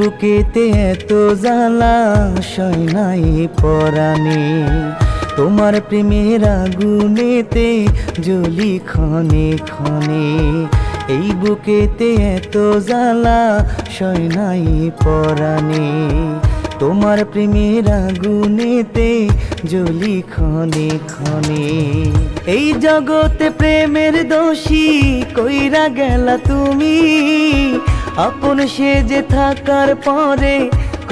বুকেতে এত জ্বালা সয় নাই পরাণে, তোমার প্রেমের আগুনেতে জ্বলি ক্ষণে ক্ষণে। এই বুকেতে এত জ্বালা সয় নাই পরাণে, তোমার প্রেমের আগুনেতে জ্বলি ক্ষণে ক্ষণে। এই জগতে প্রেমের দোষী কইরা গেলা তুমি, আপন সেজে থাকার পরে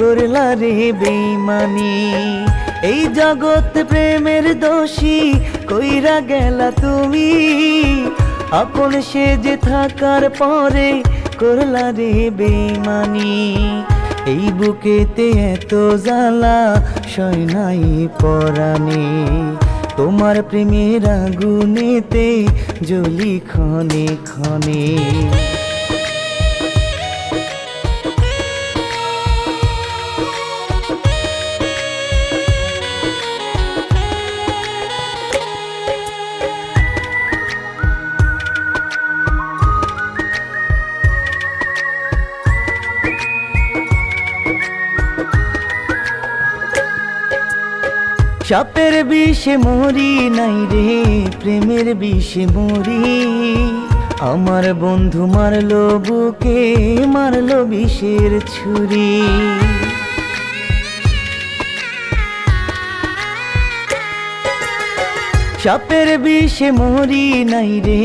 করলা রে বেইমানি। এই জগৎ প্রেমের দোষী কইরা গেলা তুমি, আপন সেজে থাকার পরে করলা রে বেইমানি। এই বুকেতে এত জ্বালা সয় নাই পরাণে, তোমার প্রেমের আগুনেতে জ্বলি ক্ষণে ক্ষণে। সাপের বিষে মরি নাই রে, প্রেমের বিষে মরি। আমার বন্ধু মারলো বুকে, মারলো বিষের ছুরি। সাপের বিষে মরি নাই রে,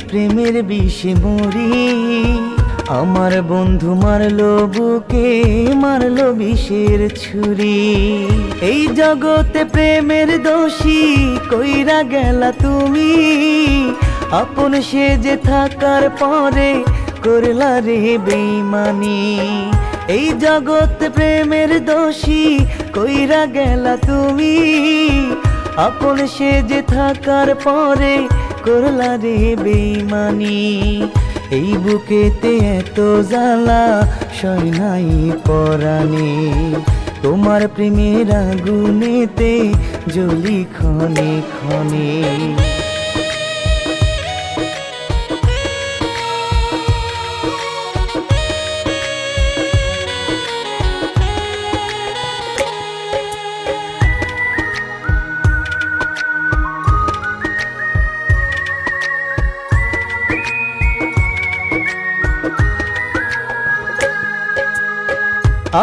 প্রেমের বিষে মরি। আমার বন্ধু মারলো বুকে, মারলো বিষের ছুরি। এই জগতে প্রেমের দোষী কইরা গেলা তুমি, আপন সেজে থাকার পরে করলা রে বেইমানি। এই জগতে প্রেমের দোষী কইরা গেলা তুমি, আপন সেজে থাকার পরে করলা রে বেইমানি। এই বুকেতে এত জ্বালা সয় নাই পরাণে, তোমার প্রেমের আগুনেতে জ্বলি ক্ষণে ক্ষণে।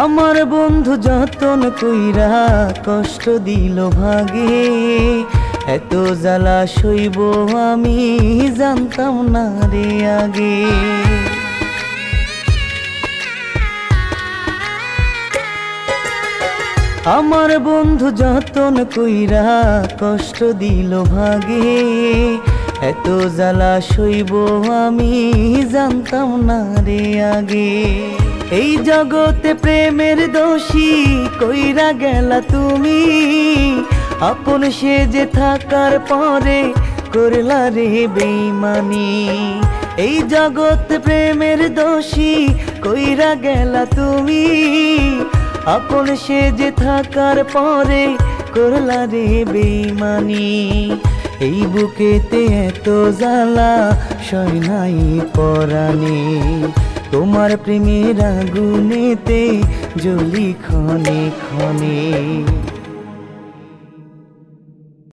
আমার বন্ধু যতন কইরা কষ্ট দিল ভাগে, এত জ্বালা সইব আমি জানতাম না রে আগে। আমার বন্ধু যতন কইরা কষ্ট দিল ভাগে, এত জ্বালা সইব আমি জানতাম না রে আগে। এই জগতে প্রেমের দোষী কইরা গেলা তুমি, আপন সেজে থাকার পরে করলা রে বেইমানি। এই জগতে প্রেমের দোষী কইরা গেলা তুমি, আপন সেজে থাকার পরে করলা রে বেইমানি। এই বুকেতে এত জ্বালা সয় নাই পরাণে, তোমার প্রেমের আগুনেতে জ্বলি ক্ষণে ক্ষণে।